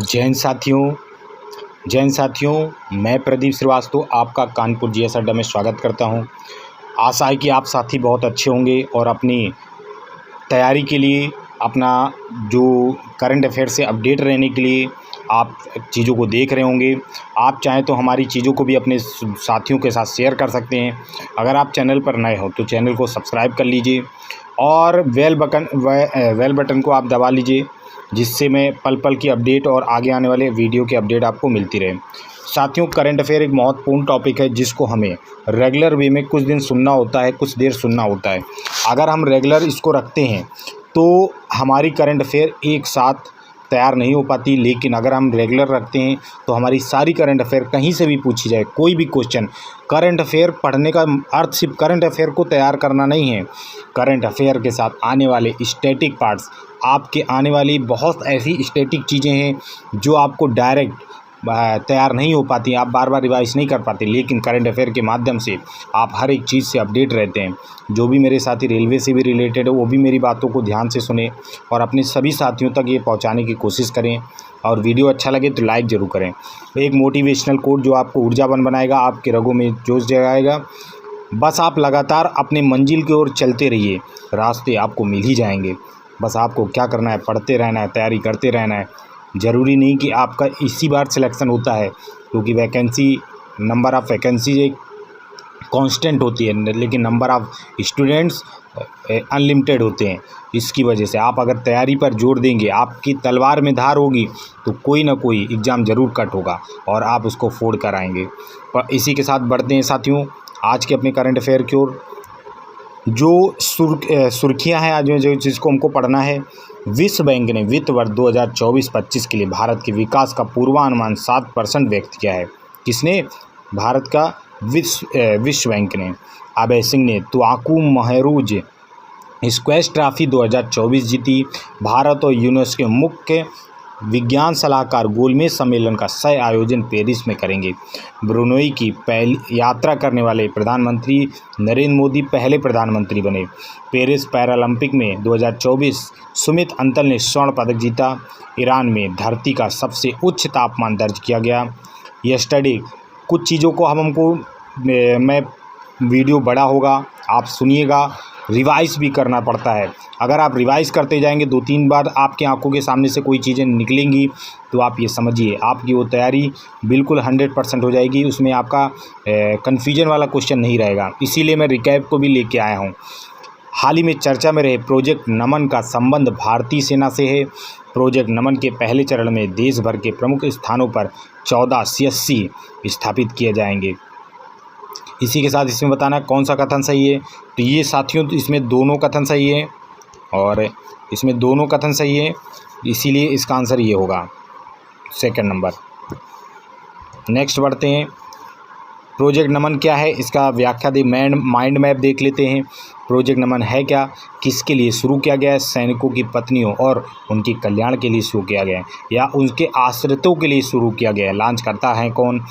जैन साथियों, मैं प्रदीप श्रीवास्तव आपका कानपुर जीएस अड्डा में स्वागत करता हूं। आशा है कि आप साथी बहुत अच्छे होंगे और अपनी तैयारी के लिए, अपना जो करंट अफेयर से अपडेट रहने के लिए आप चीज़ों को देख रहे होंगे। आप चाहें तो हमारी चीज़ों को भी अपने साथियों के साथ शेयर कर सकते हैं। अगर आप चैनल पर नए हो तो चैनल को सब्सक्राइब कर लीजिए और बेल बटन को आप दबा लीजिए, जिससे मैं पल पल की अपडेट और आगे आने वाले वीडियो की अपडेट आपको मिलती रहे। साथियों, करंट अफेयर एक महत्वपूर्ण टॉपिक है जिसको हमें रेगुलर वे में कुछ दिन सुनना होता है, कुछ देर सुनना होता है। अगर हम रेगुलर इसको रखते हैं तो हमारी करंट अफेयर एक साथ तैयार नहीं हो पाती, लेकिन अगर हम रेगुलर रखते हैं तो हमारी सारी करंट अफेयर कहीं से भी पूछी जाए, कोई भी क्वेश्चन। करंट अफेयर पढ़ने का अर्थ सिर्फ करंट अफेयर को तैयार करना नहीं है। करंट अफेयर के साथ आने वाले स्टैटिक पार्ट्स, आपके आने वाली बहुत ऐसी स्टैटिक चीज़ें हैं जो आपको डायरेक्ट तैयार नहीं हो पाती, आप बार बार रिवाइज नहीं कर पाते, लेकिन करंट अफेयर के माध्यम से आप हर एक चीज़ से अपडेट रहते हैं। जो भी मेरे साथी रेलवे से भी रिलेटेड है वो भी मेरी बातों को ध्यान से सुने और अपने सभी साथियों तक ये पहुंचाने की कोशिश करें। और वीडियो अच्छा लगे तो लाइक ज़रूर करें। एक मोटिवेशनल कोट जो आपको ऊर्जावान बनाएगा, आपके रगों में जोश जगाएगा। बस आप लगातार अपने मंजिल की ओर चलते रहिए, रास्ते आपको मिल ही जाएंगे। बस आपको क्या करना है, पढ़ते रहना है, तैयारी करते रहना है। ज़रूरी नहीं कि आपका इसी बार सिलेक्शन होता है, क्योंकि नंबर ऑफ़ वैकेंसी एक कांस्टेंट होती है, लेकिन नंबर ऑफ़ स्टूडेंट्स अनलिमिटेड होते हैं। इसकी वजह से आप अगर तैयारी पर जोर देंगे, आपकी तलवार में धार होगी, तो कोई ना कोई एग्ज़ाम ज़रूर कट होगा और आप उसको फोड़ कर आएंगे। पर इसी के साथ बढ़ते हैं साथियों आज के अपने करंट अफेयर की ओर। जो सुर्खियाँ हैं आज जिसको हमको पढ़ना है। विश्व बैंक ने वित्त वर्ष 2024-25 के लिए भारत के विकास का पूर्वानुमान 7% व्यक्त किया है। किसने? भारत का विश्व बैंक ने। अभय सिंह ने तुआकू महरूज स्क्वैश ट्रॉफी 2024 जीती। भारत और यूनेस्को के मुख्य विज्ञान सलाहकार गोलमेज सम्मेलन का सह आयोजन पेरिस में करेंगे। ब्रुनई की पहली यात्रा करने वाले प्रधानमंत्री नरेंद्र मोदी पहले प्रधानमंत्री बने। पेरिस पैरालंपिक में 2024 सुमित अंतल ने स्वर्ण पदक जीता। ईरान में धरती का सबसे उच्च तापमान दर्ज किया गया। यस्टरडे कुछ चीज़ों को मैं वीडियो बड़ा होगा, आप सुनिएगा। रिवाइज भी करना पड़ता है। अगर आप रिवाइज करते जाएंगे 2-3 बार आपकी आंखों के सामने से कोई चीज़ें निकलेंगी, तो आप ये समझिए आपकी वो तैयारी बिल्कुल 100% हो जाएगी। उसमें आपका कन्फ्यूजन वाला क्वेश्चन नहीं रहेगा। इसीलिए मैं रिकैप को भी लेके आया हूँ। हाल ही में चर्चा में रहे प्रोजेक्ट नमन का संबंध भारतीय सेना से है। प्रोजेक्ट नमन के पहले चरण में देश भर के प्रमुख स्थानों पर 14 CSC स्थापित किए जाएंगे। इसी के साथ इसमें बताना कौन सा कथन सही है। तो ये साथियों, इसमें दोनों कथन सही है और इसमें दोनों कथन सही है, इसीलिए इसका आंसर ये होगा सेकंड नंबर। नेक्स्ट बढ़ते हैं। प्रोजेक्ट नमन क्या है, इसका व्याख्या माइंड मैप देख लेते हैं। प्रोजेक्ट नमन है क्या, किसके लिए शुरू किया गया है? सैनिकों की पत्नियों और उनके कल्याण के लिए शुरू किया गया है या उनके आश्रितों के लिए शुरू किया गया है। लॉन्च करता है कौन?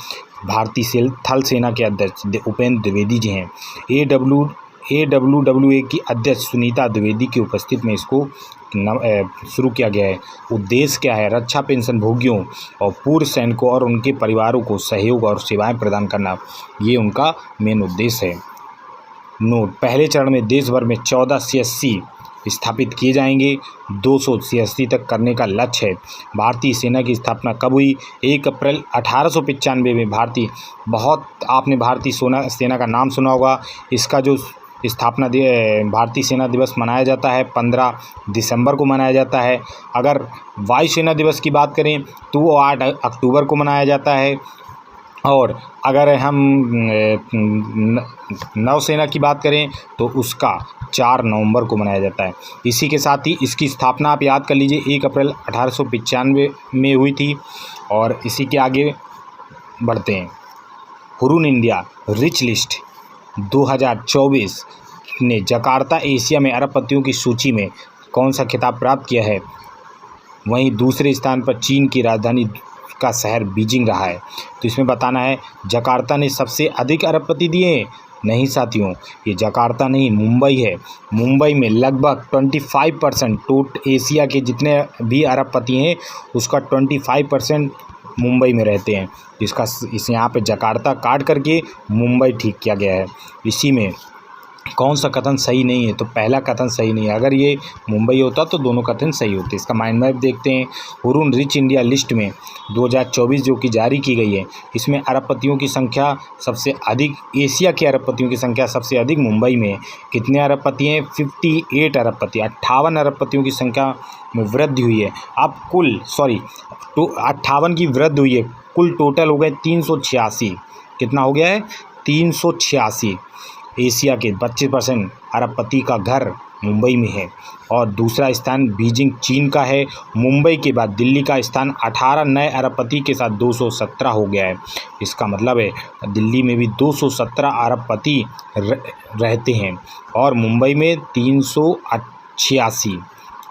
भारतीय थल सेना के अध्यक्ष उपेंद्र द्विवेदी जी हैं। AWWA की अध्यक्ष सुनीता द्विवेदी की उपस्थिति में इसको शुरू किया गया है। उद्देश्य क्या है? रक्षा पेंशन भोगियों और पूर्व सैनिकों और उनके परिवारों को सहयोग और सेवाएं प्रदान करना, ये उनका मेन उद्देश्य है। नोट: पहले चरण में देश भर में 14 CSC स्थापित किए जाएंगे। 200 CSC तक करने का लक्ष्य है। भारतीय सेना की स्थापना कब हुई? 1 अप्रैल 1895 में। आपने भारतीय सेना का नाम सुना होगा। इसका जो स्थापना भारतीय सेना दिवस मनाया जाता है 15 दिसंबर को मनाया जाता है। अगर वायुसेना दिवस की बात करें तो वो 8 अक्टूबर को मनाया जाता है। और अगर हम नौसेना की बात करें तो उसका 4 नवंबर को मनाया जाता है। इसी के साथ ही इसकी स्थापना आप याद कर लीजिए 1 अप्रैल 1895 में हुई थी। और इसी के आगे बढ़ते हैं। हुरून इंडिया रिच लिस्ट 2024 ने जकार्ता एशिया में अरबपतियों की सूची में कौन सा खिताब प्राप्त किया है? वहीं दूसरे स्थान पर चीन की राजधानी का शहर बीजिंग रहा है। तो इसमें बताना है जकार्ता ने सबसे अधिक अरबपति दिए हैं नहीं साथियों, ये जकार्ता नहीं, मुंबई है। मुंबई में लगभग 25% एशिया के जितने भी अरबपति हैं उसका 25% मुंबई में रहते हैं, जिसका इस यहाँ पे जकार्ता काट करके मुंबई ठीक किया गया है। इसी में कौन सा कथन सही नहीं है? तो पहला कथन सही नहीं है। अगर ये मुंबई होता तो दोनों कथन सही होते। इसका माइंड मैप देखते हैं। हुरून रिच इंडिया लिस्ट में 2024 जो कि जारी की गई है, इसमें अरबपतियों की संख्या सबसे अधिक, एशिया के अरबपतियों की संख्या सबसे अधिक मुंबई में है। कितने अरबपति हैं? 58 अरबपति। 58 अरबपतियों की संख्या में वृद्धि हुई है। अब कुल 58 की वृद्धि हुई है, कुल टोटल हो गए 386। कितना हो गया है? 386। एशिया के 25% अरबपति का घर मुंबई में है। और दूसरा स्थान बीजिंग चीन का है। मुंबई के बाद दिल्ली का स्थान 18 नए अरबपति के साथ 217 हो गया है। इसका मतलब है दिल्ली में भी 217 अरबपति रहते हैं और मुंबई में 386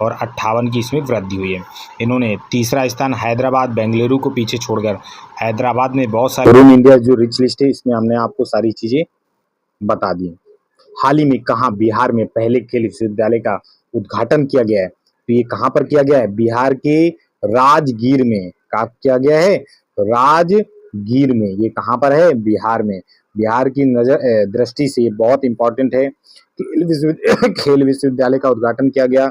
और 58 की इसमें वृद्धि हुई है। इन्होंने तीसरा स्थान हैदराबाद बेंगलुरु को पीछे छोड़कर, हैदराबाद में बहुत सारे इंडिया जो रिच लिस्ट है इसमें हमने आपको सारी चीज़ें बता दी। हाल ही में कहाँ? बिहार में पहले खेल विश्वविद्यालय का उद्घाटन किया गया है। तो ये कहाँ पर किया गया है? बिहार के राजगीर में। कहाँ किया गया है? राजगीर में। ये कहाँ पर है? बिहार में। बिहार की नजर दृष्टि से ये बहुत इंपॉर्टेंट है। खेल विश्वविद्यालय का उद्घाटन किया गया।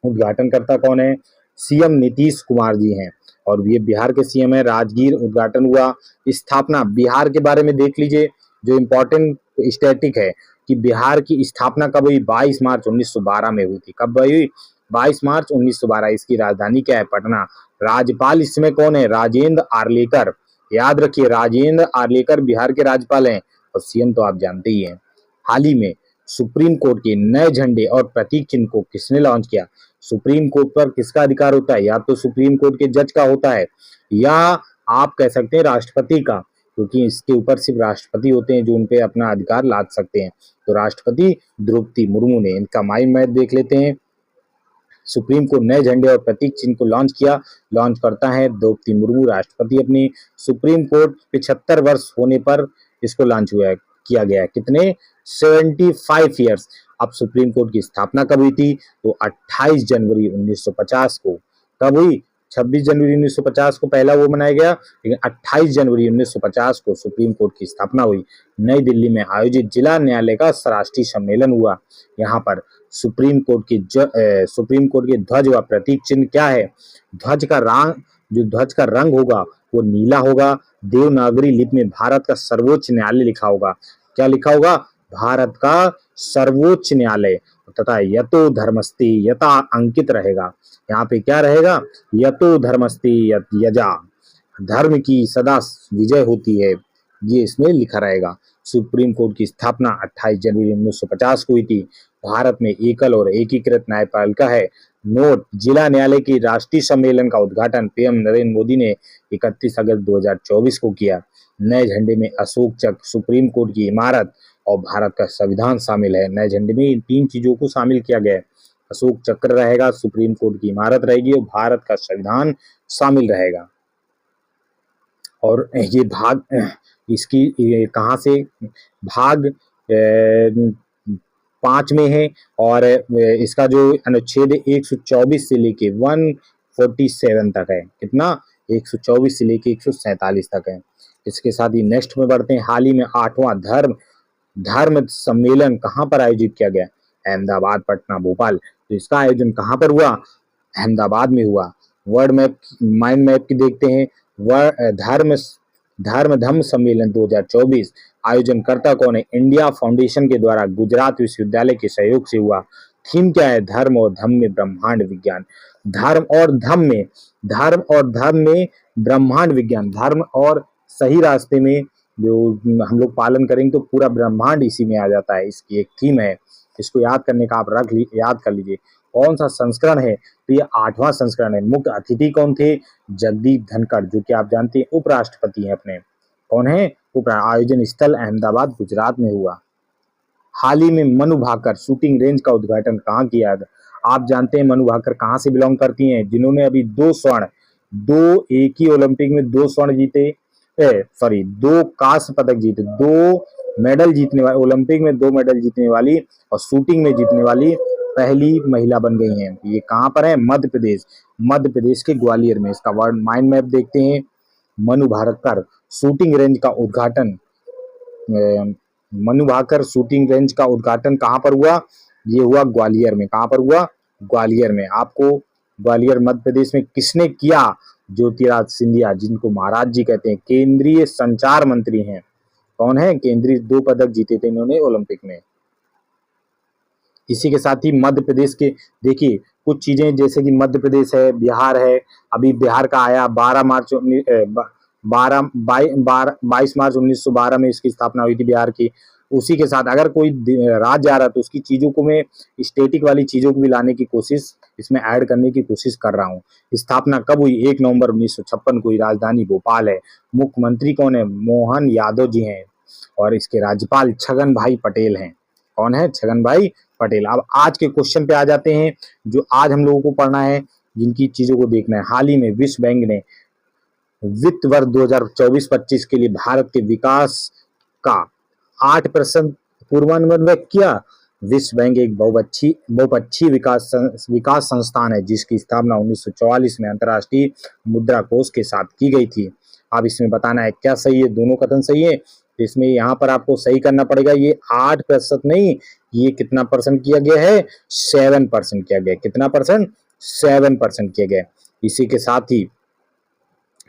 उद्घाटनकर्ता कौन है? सीएम नीतीश कुमार जी हैं और ये बिहार के सीएम है। राजगीर उद्घाटन हुआ। स्थापना बिहार के बारे में देख लीजिए, जो इम्पोर्टेंट स्टैटिक है कि बिहार की स्थापना कब हुई? 22 मार्च 1912 में हुई थी। कब हुई? 22 मार्च 1912। इसकी राजधानी क्या है? पटना। राज्यपाल इसमें कौन है? राजेंद्र आर्लेकर। याद रखिए, राजेंद्र आर्लेकर बिहार के राज्यपाल हैं और सीएम तो आप जानते ही हैं। हाल ही में सुप्रीम कोर्ट के नए झंडे और प्रतीक चिन्ह को किसने लॉन्च किया? सुप्रीम कोर्ट पर किसका अधिकार होता है? या तो सुप्रीम कोर्ट के जज का होता है या आप कह सकते हैं राष्ट्रपति का, क्योंकि इसके ऊपर सिर्फ राष्ट्रपति होते हैं जो उन पे अपना अधिकार लाद सकते हैं। तो राष्ट्रपति द्रौपदी मुर्मू ने। इनका माइंड मैप देख लेते हैं। सुप्रीम कोर्ट नए झंडे और प्रतीक चिन्ह को लॉन्च किया। लॉन्च करता है द्रौपदी मुर्मू, राष्ट्रपति अपनी। सुप्रीम कोर्ट 75 वर्ष होने पर इसको लॉन्च किया गया है। कितने? 75 ईयर्स। अब सुप्रीम कोर्ट की स्थापना कब हुई थी? तो 28 जनवरी 1950 को। कब हुई? 26 जनवरी 1950 को पहला वो मनाया गया, लेकिन 28 जनवरी 1950 को सुप्रीम कोर्ट की स्थापना हुई। नई दिल्ली में आयोजित जिला न्यायालय का राष्ट्रीय सम्मेलन हुआ। यहाँ पर सुप्रीम कोर्ट के ध्वज व प्रतीक चिन्ह क्या है? ध्वज का रंग होगा वो नीला होगा। देवनागरी लिपि में भारत का सर्वोच्च न्यायालय लिखा होगा। क्या लिखा होगा? भारत का सर्वोच्च न्यायालय। तथा यतो धर्मस्ति यथा अंकित रहेगा। यहाँ पे क्या रहेगा? यतो धर्मस्ति यजा, धर्म की सदा विजय होती है, ये इसमें लिखा रहेगा। सुप्रीम कोर्ट की स्थापना 28 जनवरी 1950 को हुई थी। भारत में एकल और एकीकृत न्यायपालिका है। नोट: जिला न्यायालय की राष्ट्रीय सम्मेलन का उद्घाटन पीएम नरेंद्र मोदी ने 31 अगस्त 2024 को किया। नए झंडे में अशोक चक्र, सुप्रीम कोर्ट की इमारत और भारत का संविधान शामिल है। नए झंडे में इन 3 चीजों को शामिल किया गया है। अशोक चक्र रहेगा, सुप्रीम कोर्ट की इमारत रहेगी और भारत का संविधान शामिल रहेगा। और ये भाग इसकी कहाँ से? भाग 5 में है और इसका जो अनुच्छेद 124 से लेके 147 तक है। कितना? 124 से लेके 147 तक है। इसके साथ ही नेक्स्ट में बढ़ते हैं। हाल ही में 8वां धर्म सम्मेलन कहाँ पर आयोजित किया गया? अहमदाबाद, पटना, भोपाल। तो इसका आयोजन कहाँ पर हुआ? अहमदाबाद में हुआ। वर्ड मैप, माइंड मैप की देखते हैं। धम्म सम्मेलन 2024 आयोजनकर्ता कौन है? इंडिया फाउंडेशन के द्वारा गुजरात विश्वविद्यालय के सहयोग से हुआ। थीम क्या है? धर्म और धम्म में ब्रह्मांड विज्ञान। धर्म और धर्म में ब्रह्मांड विज्ञान। धर्म और सही रास्ते में जो हम लोग पालन करेंगे तो पूरा ब्रह्मांड इसी में आ जाता है। इसकी एक थीम है, इसको याद करने का आप याद कर लीजिए। कौन सा संस्करण है? तो ये 8वां संस्करण है। मुख्य अतिथि कौन थे? जगदीप धनखड़, जो कि आप जानते हैं उपराष्ट्रपति हैं अपने। कौन है? आयोजन स्थल अहमदाबाद, गुजरात में हुआ। हाल ही में मनु भाकर शूटिंग रेंज का उद्घाटन कहाँ किया? आप जानते हैं मनु भाकर कहाँ से बिलोंग करती हैं? जिन्होंने अभी 2 स्वर्ण, एक ही ओलंपिक में 2 स्वर्ण जीते सॉरी 2 कांस्य पदक जीते, 2 मेडल जीतने वाली, ओलंपिक में 2 मेडल जीतने वाली और शूटिंग में जीतने वाली पहली महिला बन गई हैं। ये कहाँ पर है? मध्य प्रदेश, मध्य प्रदेश के ग्वालियर में। इसका वर्ल्ड माइंड मैप देखते हैं। मनु भाकर शूटिंग रेंज का उद्घाटन, मनु भाकर शूटिंग रेंज का उद्घाटन कहाँ पर हुआ? ये हुआ ग्वालियर में। कहाँ पर हुआ? ग्वालियर में। आपको ग्वालियर मध्य प्रदेश में किसने किया? ज्योतिराज सिंधिया, जिनको महाराज जी कहते हैं, केंद्रीय संचार मंत्री हैं। कौन है? केंद्रीय, 2 पदक जीते थे इन्होंने ओलंपिक में। इसी के साथ ही मध्य प्रदेश के देखिए कुछ चीजें, जैसे कि मध्य प्रदेश है, बिहार है। अभी बिहार का आया 22 मार्च 1912 में इसकी स्थापना हुई थी बिहार की। उसी के साथ अगर कोई राज्य आ रहा तो उसकी चीजों को मैं स्टेटिक वाली चीजों को भी लाने की कोशिश, इसमें ऐड करने की कोशिश कर रहा हूँ। स्थापना कब हुई? 1 नवंबर 1956 को। राजधानी भोपाल है। मुख्यमंत्री कौन है? मोहन यादव जी हैं। और इसके राज्यपाल छगन भाई पटेल हैं। कौन है? छगन भाई पटेल। अब आज के क्वेश्चन पे आ जाते हैं, जो आज हम लोगों को पढ़ना है, जिनकी चीजों को देखना है। हाल ही में विश्व बैंक ने वित्त वर्ष 2024-25 के लिए भारत के विकास का 8% पूर्वानुमान व्यक्त किया। विश्व बैंक एक बहुपक्षीय विकास संस्थान है, जिसकी स्थापना 1944 में अंतर्राष्ट्रीय मुद्रा कोष के साथ की गई थी। अब इसमें बताना है क्या सही है, दोनों कथन सही है। तो इसमें यहाँ पर आपको सही करना पड़ेगा। ये 8% नहीं, ये कितना परसेंट किया गया है? 7% किया गया। कितना परसेंट? 7% किया गया। इसी के साथ ही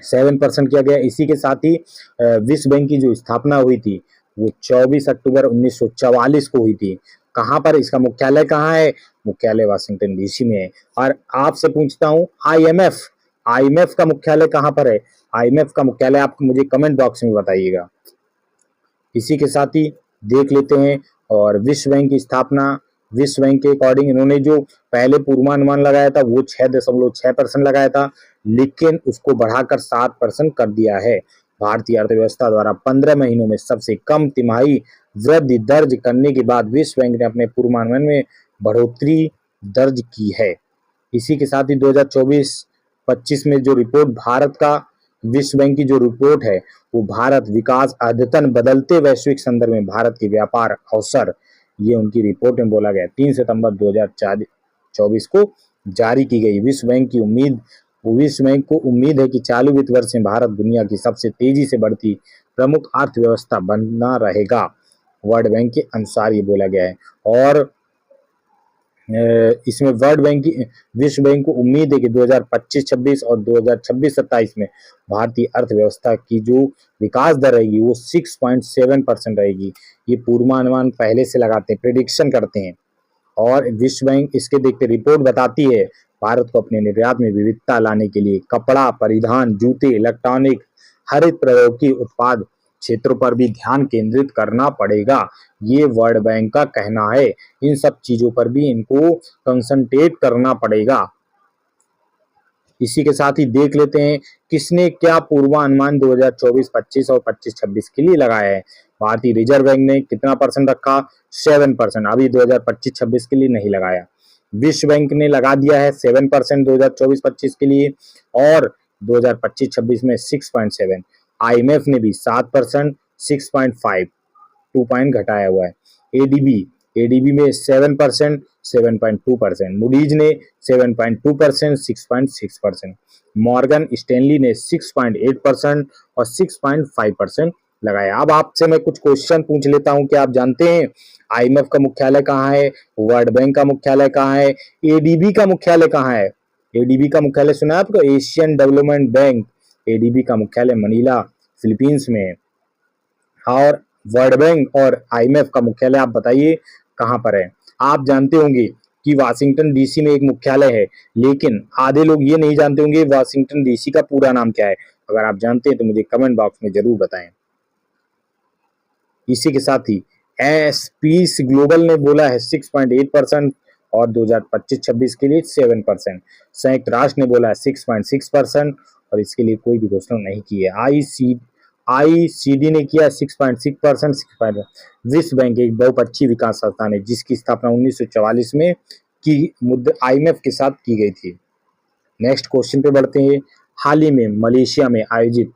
7% किया गया। इसी के साथ ही विश्व बैंक की जो स्थापना हुई थी वो 24 अक्टूबर 1944 को हुई थी। कहाँ पर? इसका मुख्यालय कहाँ है? मुख्यालय वाशिंगटन डीसी में है। और आपसे पूछता हूँ, आईएमएफ का मुख्यालय कहाँ पर है? आईएमएफ का मुख्यालय आप मुझे कमेंट बॉक्स में बताइएगा। इसी के साथ ही देख लेते हैं। और विश्व बैंक की स्थापना, विश्व बैंक के अकॉर्डिंग इन्होंने जो पहले पूर्वानुमान लगाया था वो 6.6% लगाया था, लेकिन उसको बढ़ाकर 7% कर दिया है। भारतीय अर्थव्यवस्था द्वारा 15 महीनों में सबसे कम तिमाही वृद्धि दर्ज करने के बाद विश्व बैंक ने अपने पूर्वानुमान में बढ़ोतरी दर्ज की है। इसी के साथ ही 2024-25 में जो रिपोर्ट भारत का, विश्व बैंक की जो रिपोर्ट है वो भारत विकास अद्यतन बदलते वैश्विक संदर्भ में भारत के व्यापार अवसर, ये उनकी रिपोर्ट में बोला गया। 3 सितंबर 2024 को जारी की गई। विश्व बैंक को उम्मीद है कि चालू वित्त वर्ष में भारत दुनिया की सबसे तेजी से बढ़ती प्रमुख अर्थव्यवस्था बना रहेगा। वर्ल्ड बैंक के अनुसार ये बोला गया है। और इसमें विश्व बैंक को उम्मीद है कि 2025-26 और 2026-27 में भारतीय अर्थव्यवस्था की जो विकास दर रहेगी वो 6.7% रहेगी। ये पूर्वानुमान पहले से लगाते हैं, प्रेडिक्शन करते हैं। और विश्व बैंक इसके देखते रिपोर्ट बताती है भारत को अपने निर्यात में विविधता लाने के लिए कपड़ा, परिधान, जूते, इलेक्ट्रॉनिक, हरित प्रौद्योगिकी उत्पाद क्षेत्रों पर भी ध्यान केंद्रित करना पड़ेगा। ये वर्ल्ड बैंक का कहना है। इन सब चीजों पर भी इनको कंसंट्रेट करना पड़ेगा। इसी के साथ ही देख लेते हैं किसने क्या पूर्वानुमान 2024-25 और 25-26 के लिए लगाया है। भारतीय रिजर्व बैंक ने कितना परसेंट रखा? 7%। अभी 2025-26 के लिए नहीं लगाया। विश्व बैंक ने लगा दिया है 7% 2024-25 के लिए, और 2025-26 में 6.7। आईएमएफ ने भी 7%, 6.5, 2 पॉइंट घटाया हुआ है। एडीबी में 7%, 7.2%। मूडीज ने 7.2%, 6.6%। मॉर्गन स्टैनली ने 6.8% और 6.5% लगाया। अब आपसे मैं कुछ क्वेश्चन पूछ लेता हूं। क्या आप जानते हैं आईएमएफ का मुख्यालय कहाँ है? वर्ल्ड बैंक का मुख्यालय कहाँ है? एडीबी का मुख्यालय कहाँ है? एडीबी का मुख्यालय सुना है आपको? Asian development bank. एडीबी का मुख्यालय मनीला, फिलीपींस में है। और वर्ल्ड बैंक और आईएमएफ का मुख्यालय आप बताइए कहाँ पर है? आप जानते होंगे कि वाशिंगटन डीसी में एक मुख्यालय है, लेकिन आधे लोग ये नहीं जानते होंगे वाशिंगटन डीसी का पूरा नाम क्या है। अगर आप जानते हैं तो मुझे कमेंट बॉक्स में जरूर बताएं। इसी के साथ ही एसपीस ग्लोबल ने बोला है 6.8% और 2025-26 के लिए 7%। संयुक्त राष्ट्र ने बोला है 6.6% और इसके लिए कोई भी घोषणा नहीं की है। आईसीडी ने किया 6.6%। विश्व बैंक एक बहुपक्षीय विकास संस्थान है जिसकी स्थापना 1944 में आईएमएफ के साथ की गई थी। नेक्स्ट क्वेश्चन पे बढ़ते हैं। हाल ही में मलेशिया में आयोजित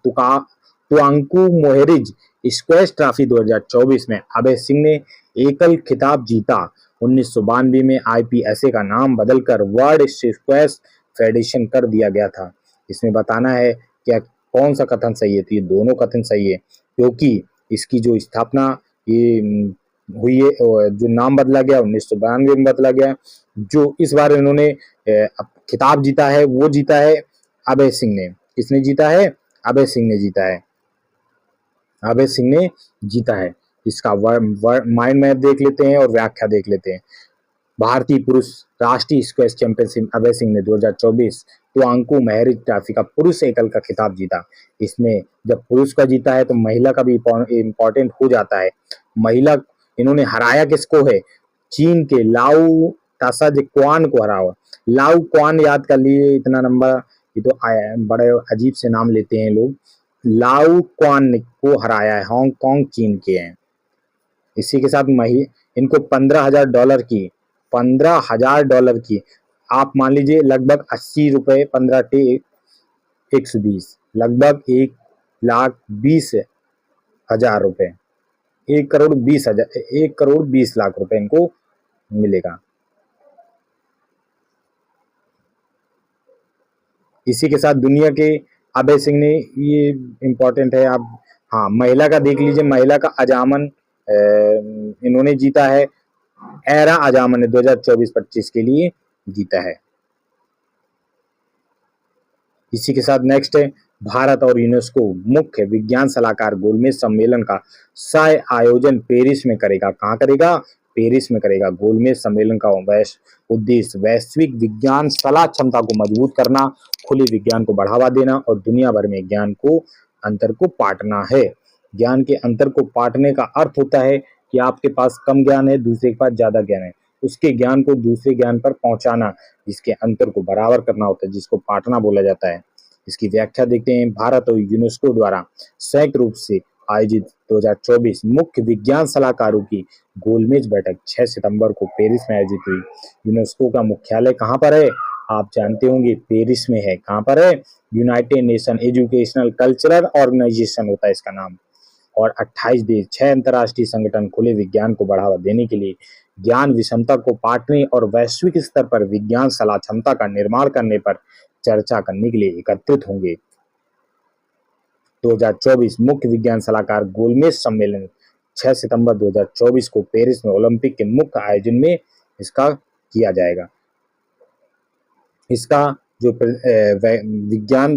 तुआंकू मोहरिज स्क्वैश ट्रॉफी 2024 में अभय सिंह ने एकल खिताब जीता। 1992 में IPSA का नाम बदलकर वर्ल्ड स्क्वैश फेडरेशन कर दिया गया था। इसमें बताना है क्या कौन सा कथन सही है, तो ये दोनों कथन सही है, क्योंकि इसकी जो स्थापना ये हुई है, जो नाम बदला गया 1992 में बदला गया। जो इस बार इन्होंने खिताब जीता है वो जीता है अभय सिंह ने। किसने जीता है? अभय सिंह ने जीता है। अभय सिंह ने जीता है। इसका माइंड मैप देख लेते हैं और व्याख्या देख लेते हैं। भारतीय पुरुष राष्ट्रीय स्क्वैश चैंपियनशिप अभय सिंह ने 2024 तुआंकू मोहरिज ट्रॉफी का पुरुष एकल का खिताब जीता। इसमें जब पुरुष का जीता है तो महिला का भी इम्पोर्टेंट हो जाता है। महिला इन्होंने हराया किसको है? चीन के लाउ तासाज क्वान को हराया। लाउ क्वान याद कर लिए, इतना नंबर, ये तो बड़े अजीब से नाम लेते हैं लोग। लाउ क्वान को हराया है, हांगकांग चीन के हैं। इसी के साथ इनको $15,000 की आप मान लीजिए लगभग 80 रुपए 15 × 120 लगभग 1,20,000 रुपए, 1,20,00,000 रुपए इनको मिलेगा। इसी के साथ दुनिया के अभय सिंह ने, ये इम्पोर्टेंट है आप, हाँ महिला का देख लीजिए। महिला का अजामन इन्होंने जीता है, एरा अजामन ने 2024-25 के लिए जीता है। इसी के साथ नेक्स्ट है भारत और यूनेस्को मुख्य विज्ञान सलाहकार गोलमेज सम्मेलन का सह आयोजन पेरिस में करेगा। कहाँ करेगा? पेरिस में करेगा। गोलमेज सम्मेलन का उद्देश्य वैश्विक विज्ञान सलाह क्षमता को मजबूत करना, खुले विज्ञान को बढ़ावा देना और दुनिया भर में ज्ञान को अंतर को पाटना है। ज्ञान के अंतर को पाटने का अर्थ होता है कि आपके पास कम ज्ञान है, दूसरे के पास ज्यादा ज्ञान है, उसके ज्ञान को दूसरे ज्ञान पर पहुंचाना, जिसके अंतर को बराबर करना होता है, जिसको पाटना बोला जाता है। इसकी व्याख्या देखते हैं। भारत और यूनेस्को द्वारा संयुक्त रूप से आयोजित 2024 मुख्य विज्ञान सलाहकारों की गोलमेज बैठक 6 सितंबर को पेरिस में आयोजित हुई। यूनेस्को का मुख्यालय कहाँ पर है? आप जानते होंगे, पेरिस में है। कहाँ पर है? United Nation Educational Cultural Organization होता है इसका नाम। और 28 देश, 6 अंतर्राष्ट्रीय संगठन खुले विज्ञान को बढ़ावा देने के लिए, ज्ञान विषमता को पाटने और वैश्विक स्तर पर विज्ञान सलाह क्षमता का निर्माण करने पर चर्चा करने के लिए एकत्रित होंगे। 2024 मुख्य विज्ञान सलाहकार गोलमेज सम्मेलन 6 सितंबर 2024 को पेरिस में ओलंपिक के मुख्य आयोजन में इसका किया जाएगा। इसका जो विज्ञान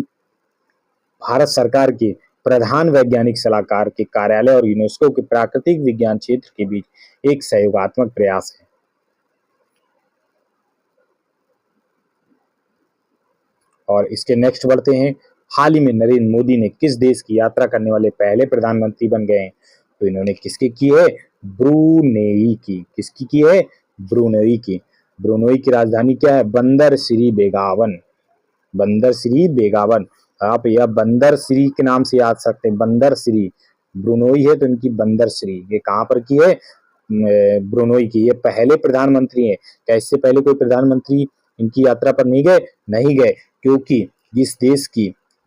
भारत सरकार के प्रधान वैज्ञानिक सलाहकार के कार्यालय और यूनेस्को के प्राकृतिक विज्ञान क्षेत्र के बीच एक सहयोगात्मक प्रयास है। और इसके नेक्स्ट बढ़ते हैं। हाल ही में नरेंद्र मोदी ने किस देश की यात्रा करने वाले पहले प्रधानमंत्री बन गए हैं? तो इन्होंने किसकी की है? ब्रुनेई की। किसकी की है? ब्रुनेई की। ब्रुनेई की राजधानी क्या है? बंदर श्री बेगावन। बंदर श्री बेगावन। आप यह बंदर श्री के नाम से याद सकते हैं। बंदर श्री ब्रुनेई है तो इनकी बंदर श्री, ये कहाँ पर की है? ब्रुनेई की। ये पहले प्रधानमंत्री है। क्या इससे पहले कोई प्रधानमंत्री इनकी यात्रा पर नहीं गए? नहीं गए, क्योंकि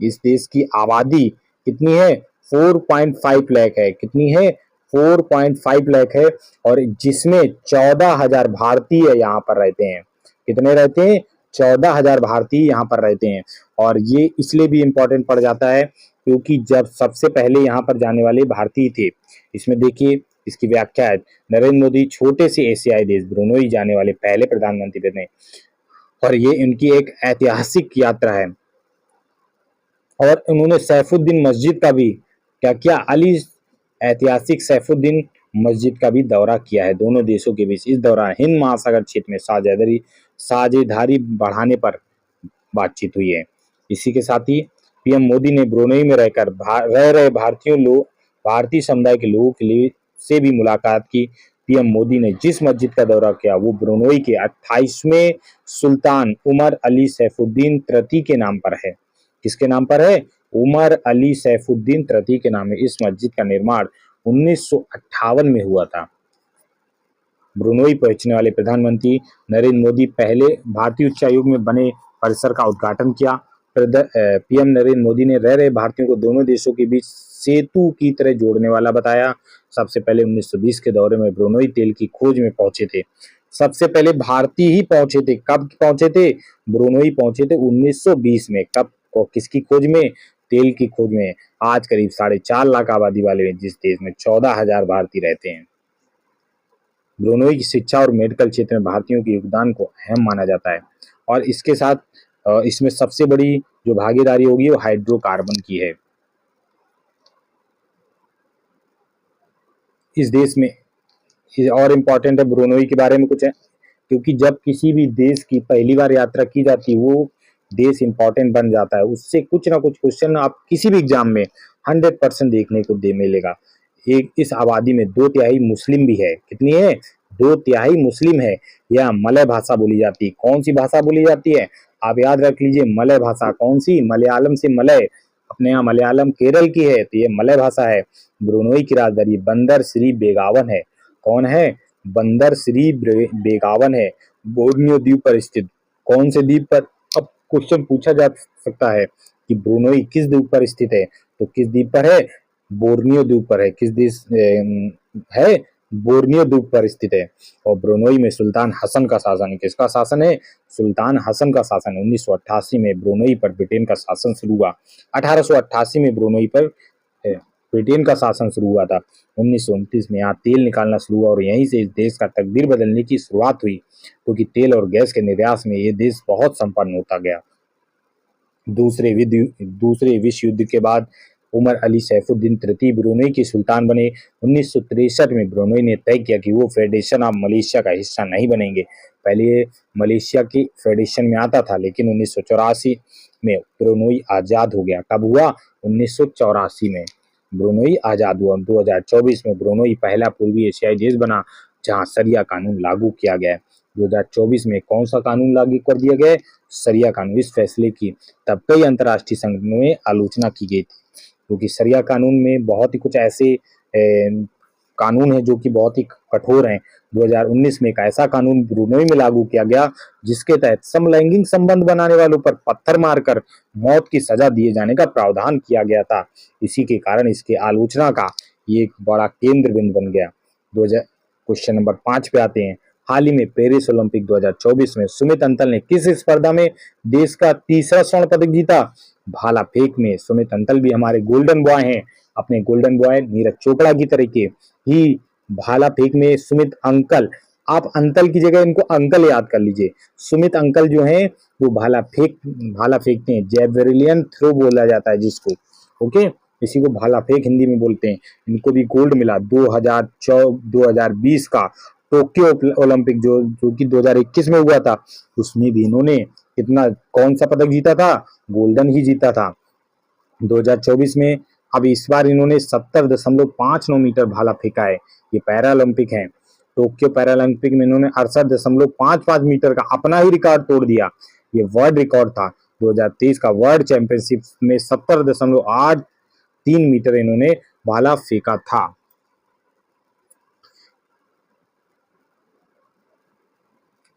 इस देश की आबादी कितनी है? 4.5 लाख है। कितनी है? 4.5 लाख है, और जिसमें 14,000 भारतीय यहाँ पर रहते हैं। कितने रहते हैं? 14,000 भारतीय यहाँ पर रहते हैं। और ये इसलिए भी इम्पोर्टेंट पड़ जाता है क्योंकि जब सबसे पहले यहाँ पर जाने वाले भारतीय थे। इसमें देखिए इसकी व्याख्या है। नरेंद्र मोदी छोटे से एशियाई देश ब्रुनेई जाने वाले पहले प्रधानमंत्री बने, और ये इनकी एक ऐतिहासिक यात्रा है। और उन्होंने सैफुद्दीन मस्जिद का भी क्या किया? ऐतिहासिक सैफुद्दीन मस्जिद का भी दौरा किया है दोनों देशों के बीच। इस दौरान हिंद महासागर क्षेत्र में साझेदारी बढ़ाने पर बातचीत हुई है। इसी के साथ ही पीएम मोदी ने ब्रुनेई में रह रहे भारतीय समुदाय के लोगों के लिए से भी मुलाकात की। पीएम मोदी ने जिस मस्जिद का दौरा किया वो ब्रुनेई के 28वें सुल्तान उमर अली सैफुद्दीन तृतीय के नाम पर है। किसके नाम पर है? उमर अली सैफुद्दीन तृतीय के नाम है। इस मस्जिद का निर्माण 1958 में हुआ था। ब्रुनेई पहुंचने वाले प्रधानमंत्री नरेंद्र मोदी पहले भारतीय उच्चायोग में बने परिसर का उद्घाटन किया। पीएम नरेंद्र मोदी ने रह रहे भारतीयों को दोनों देशों के बीच सेतु की तरह जोड़ने वाला बताया। सबसे पहले 1920 के दौरे में ब्रोनोई तेल की खोज में पहुंचे थे। सबसे पहले भारतीय ही पहुंचे थे। कब पहुंचे थे? ब्रोनोई पहुंचे थे 1920 में। कब और किसकी खोज में? तेल की खोज में। आज करीब 4.5 लाख आबादी वाले जिस देश में 14,000 भारतीय रहते हैं। ब्रोनोई की शिक्षा और मेडिकल क्षेत्र में भारतीयों के योगदान को अहम माना जाता है। और इसके साथ इसमें सबसे बड़ी जो भागीदारी होगी वो हाइड्रोकार्बन की है इस देश में। और इम्पोर्टेंट है ब्रोनोई के बारे में कुछ है, क्योंकि जब किसी भी देश की पहली बार यात्रा की जाती है वो देश इम्पोर्टेंट बन जाता है। उससे कुछ ना कुछ क्वेश्चन आप किसी भी एग्जाम में 100% देखने को दे मिलेगा। एक इस आबादी में 2/3 मुस्लिम भी है। कितनी है? 2/3 मुस्लिम है। यह मलय भाषा बोली जाती है। कौन सी भाषा बोली जाती है? आप याद रख लीजिए, मलय भाषा। कौन सी? मलयालम से मलय। अपने यहाँ मलयालम केरल की है, तो ये मलय भाषा है। ब्रोनोई की राजधानी बंदर श्री बेगावन है। कौन है? बंदर श्री बेगावन है। बोर्नियो द्वीप पर स्थित। कौन से द्वीप पर? अब क्वेश्चन पूछा जा सकता है कि ब्रोनोई किस द्वीप पर स्थित है, तो किस द्वीप पर है? बोर्नियो द्वीप पर है। किस देश है? बोर्नियो द्वीप पर स्थित है। और ब्रोनोई में सुल्तान हसन का शासन। किसका शासन है? सुल्तान हसन का शासन। 1988 में ब्रोनोई पर ब्रिटेन का शासन शुरू हुआ। 1888 में ब्रोनोई पर ब्रिटेन का शासन शुरू हुआ था। 1929 में यहाँ तेल निकालना शुरू हुआ और यहीं से इस देश का तकदीर बदलने की शुरुआत हुई, क्योंकि तेल और गैस के निर्यात में ये देश बहुत संपन्न होता गया। दूसरे विश्व युद्ध के बाद उमर अली सैफुद्दीन तृतीय ब्रुनई के सुल्तान बने। 1963 में ब्रुनई ने तय किया कि वो फेडरेशन ऑफ मलेशिया का हिस्सा नहीं बनेंगे। पहले ये मलेशिया की फेडरेशन में आता था, लेकिन 1984 में ब्रुनई आज़ाद हो गया। कब हुआ? 1984 में ब्रुनई आज़ाद हुआ। 2024 में ब्रुनई पहला पूर्वी एशियाई देश बना जहां शरिया कानून लागू किया गया है। 2024 में कौन सा कानून लागू कर दिया गया है? शरिया कानून। इस फैसले की तब कई अंतर्राष्ट्रीय संगठनों में आलोचना की गई थी, क्योंकि शरिया कानून में बहुत ही कुछ ऐसे कानून है जो कि बहुत ही कठोर हैं। 2019 में एक ऐसा कानून ब्रुनई में लागू किया गया जिसके तहत समलैंगिक संबंध बनाने वालों पर पत्थर मारकर मौत की सजा दिए जाने का प्रावधान किया गया था। इसी के कारण इसके आलोचना का ये एक बड़ा केंद्र बिंदु बन गया। क्वेश्चन नंबर 5 पे आते हैं। हाल ही में पेरिस ओलंपिक 2024 में सुमित अंतल ने किस स्पर्धा में देश का तीसरा स्वर्ण पदक जीता? भाला फेंक में। सुमित अंतल भी हमारे गोल्डन बॉय हैं, अपने गोल्डन बॉय नीरज चोपड़ा की तरीके ही भाला फेंक में सुमित अंकल। आप अंकल की जगह इनको अंकल याद कर लीजिए। सुमित अंकल जो हैं वो भाला फेंकते हैं। जैवलिन थ्रो बोला जाता है जिसको, ओके, इसी को भाला फेंक हिंदी में बोलते हैं। इनको भी गोल्ड मिला 2020 का टोक्यो ओलंपिक जो कि 2021 में हुआ था, उसमें भी इन्होंने कितना कौन सा पदक जीता था? गोल्डन ही जीता था 2024 में। अब इस बार इन्होंने 70.59 मीटर भाला फेंका है। ये पैरा ओलंपिक है। टोक्यो पैरा ओलंपिक में इन्होंने 68.55 मीटर का अपना ही रिकॉर्ड तोड़ दिया। ये वर्ल्ड रिकॉर्ड था। 2023 का वर्ल्ड चैंपियनशिप में 70.83 मीटर इन्होंने भाला फेंका था।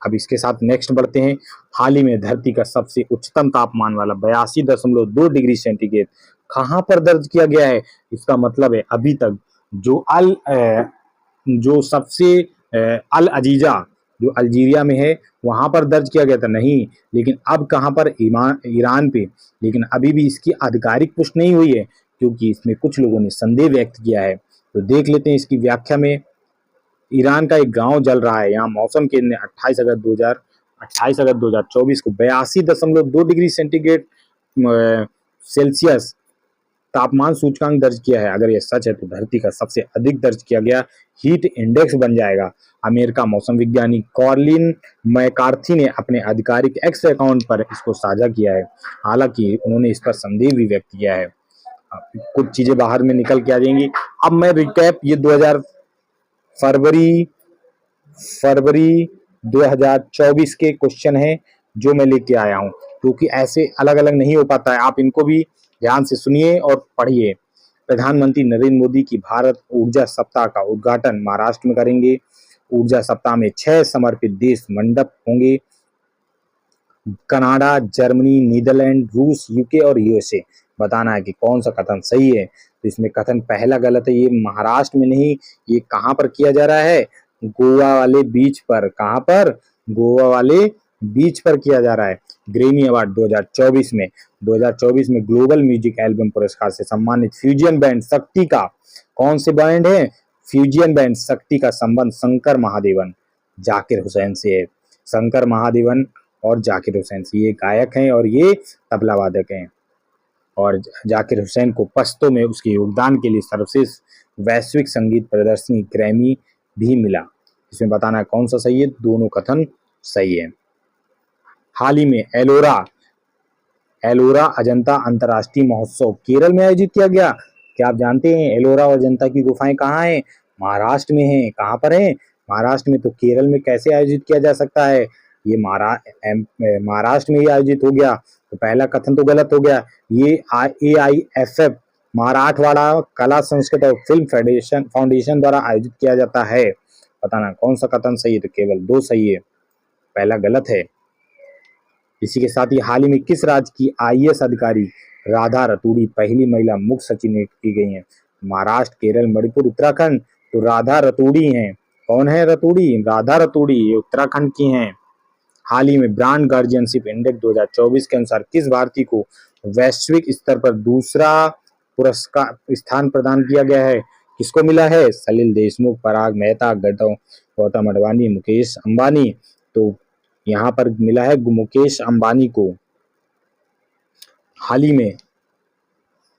अब इसके साथ नेक्स्ट बढ़ते हैं। हाल ही में धरती का सबसे उच्चतम तापमान वाला 82.2 डिग्री सेंटीग्रेड कहां पर दर्ज किया गया है? इसका मतलब है अभी तक जो सबसे अल अजीजा जो अल्जीरिया में है वहां पर दर्ज किया गया था नहीं, लेकिन अब कहां पर? ईरान पे। लेकिन अभी भी इसकी आधिकारिक पुष्टि नहीं हुई है, क्योंकि इसमें कुछ लोगों ने संदेह व्यक्त किया है। तो देख लेते हैं इसकी व्याख्या में। ईरान का एक गांव जल रहा है। यहाँ मौसम केंद्र ने 28 अगस्त 2024 को 82.2 डिग्री सेंटीग्रेड सेल्सियस तापमान सूचकांक दर्ज किया है। अगर यह सच है तो धरती का सबसे अधिक दर्ज किया गया हीट इंडेक्स बन जाएगा। अमेरिका मौसम विज्ञानी कॉर्लिन मैकार्थी ने अपने आधिकारिक एक्स अकाउंट पर इसको साझा किया है। हालांकि उन्होंने इस पर संदेह भी व्यक्त किया है। कुछ चीजें बाहर में निकल के आ जाएंगी। अब मैं रिकैप, ये फरवरी 2024 के क्वेश्चन हैं जो मैं लेके आया हूं, क्योंकि ऐसे अलग अलग नहीं हो पाता है। आप इनको भी ध्यान से सुनिए और पढ़िए। प्रधानमंत्री नरेंद्र मोदी की भारत ऊर्जा सप्ताह का उद्घाटन महाराष्ट्र में करेंगे। ऊर्जा सप्ताह में 6 समर्पित देश मंडप होंगे। कनाडा, जर्मनी, नीदरलैंड, रूस, यूके और यूएसए। बताना है कि कौन सा कथन सही है। तो इसमें कथन पहला गलत है, ये महाराष्ट्र में नहीं, ये कहाँ पर किया जा रहा है, गोवा वाले बीच पर। कहाँ पर, गोवा वाले बीच पर किया जा रहा है। ग्रैमी अवार्ड 2024 में 2024 में ग्लोबल म्यूजिक एल्बम पुरस्कार से सम्मानित फ्यूजन बैंड शक्ति का, कौन से बैंड है, फ्यूजन बैंड शक्ति का संबंध शंकर महादेवन, जाकिर हुसैन से है। शंकर महादेवन और जाकिर हुसैन से, ये गायक हैं और ये तबला वादक हैं। और जाकिर हुसैन को पश्तो में उसके योगदान के लिए सर्वश्रेष्ठ वैश्विक संगीत प्रदर्शनी ग्रैमी भी मिला। इसमें बताना है कौन सा सही है, दोनों कथन सही है। हाल ही में एलोरा अजंता अंतर्राष्ट्रीय महोत्सव केरल में आयोजित किया गया। क्या आप जानते हैं एलोरा और अजंता की गुफाएं कहाँ हैं, महाराष्ट्र में हैं। कहाँ पर हैं, महाराष्ट्र में। तो केरल में कैसे आयोजित किया जा सकता है, ये महाराष्ट्र में ही आयोजित हो गया। तो पहला कथन तो गलत हो गया। ये AIFF मराठवाड़ा कला संस्कृत और फिल्म फाउंडेशन द्वारा आयोजित किया जाता है। बताना कौन सा कथन सही है, तो केवल 2 सही है, पहला गलत है। इसी के साथ ही हाल ही में किस राज्य की IAS अधिकारी राधा रतूड़ी पहली महिला मुख्य सचिव नियुक्त की गई हैं, महाराष्ट्र, केरल, मणिपुर, उत्तराखंड। तो राधा रतूड़ी हैं। कौन है रतूड़ी, राधा रतूड़ी, ये उत्तराखंड की हैं। हाल ही में ब्रांड गार्जियनशिप इंडेक्स 2024 के अनुसार किस भारतीय को वैश्विक स्तर पर दूसरा पुरस्कार स्थान प्रदान किया गया है, किसको मिला है, सलिल देशमुख, पराग मेहता, गौतम अडवाणी, मुकेश अंबानी। तो यहाँ पर मिला है मुकेश अंबानी को। हाल ही में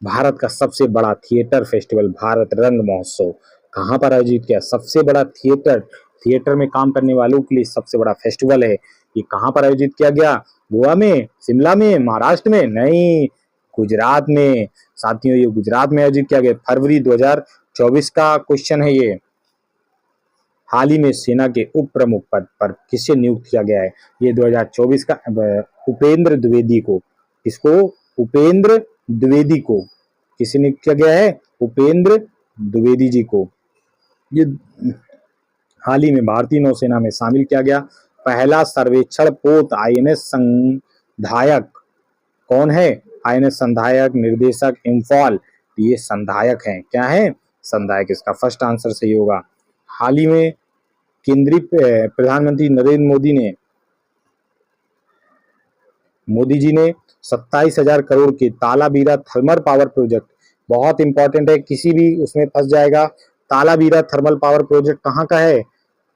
भारत का सबसे बड़ा थिएटर फेस्टिवल भारत रंग महोत्सव कहाँ पर आयोजित किया, सबसे बड़ा थिएटर में काम करने वालों के लिए सबसे बड़ा फेस्टिवल है, ये कहाँ पर आयोजित किया गया, गोवा में, शिमला में, महाराष्ट्र में, नहीं, गुजरात में। साथियों ये गुजरात में आयोजित किया गया, फरवरी 2024 का क्वेश्चन है ये। हाल ही में सेना के उप प्रमुख पद पर किसे नियुक्त किया गया है, ये 2024 का उपेंद्र द्विवेदी को। किसको, उपेंद्र द्विवेदी को किसे नियुक्त किया गया है, उपेंद्र द्विवेदी जी को। ये हाल ही में भारतीय नौसेना में शामिल किया गया पहला सर्वेक्षण पोत INS संधायक कौन है, INS संधायक निर्देशक इम्फॉल। ये संधायक हैं, क्या है, संधायक, इसका फर्स्ट आंसर सही होगा। हाल ही में केंद्रीय प्रधानमंत्री नरेंद्र मोदी जी ने 27,000 करोड़ के तालाबीरा थर्मल पावर प्रोजेक्ट, बहुत इंपॉर्टेंट है, किसी भी उसमें फंस जाएगा। तालाबीरा थर्मल पावर प्रोजेक्ट कहाँ का है,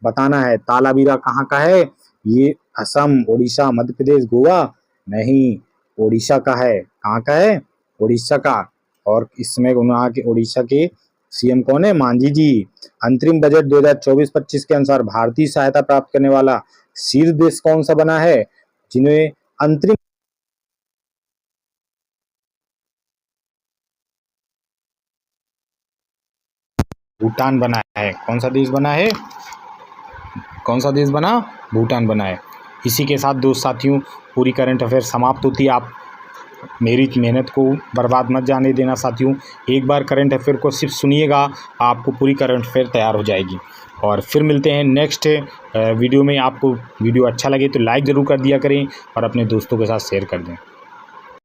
बताना है, तालाबीरा कहाँ का है, ये असम, उड़ीसा, मध्य प्रदेश, गोवा, नहीं, उड़ीसा का है। कहाँ का है, उड़ीसा का। और इसमें वहाँ के उड़ीसा के CM कौन है, मांझी जी। अंतरिम बजट 2024-25 के अनुसार भारतीय सहायता प्राप्त करने वाला शीर्ष देश कौन सा बना है, जिन्हें अंतरिम भूटान बना है। कौन सा देश बना है, कौन सा देश बना, भूटान बना है। इसी के साथ दोस्त साथियों पूरी करंट अफेयर समाप्त होती है। आप मेरी मेहनत को बर्बाद मत जाने देना साथियों, एक बार करंट अफेयर को सिर्फ सुनिएगा, आपको पूरी करंट अफेयर तैयार हो जाएगी। और फिर मिलते हैं नेक्स्ट वीडियो में। आपको वीडियो अच्छा लगे तो लाइक ज़रूर कर दिया करें और अपने दोस्तों के साथ शेयर कर दें।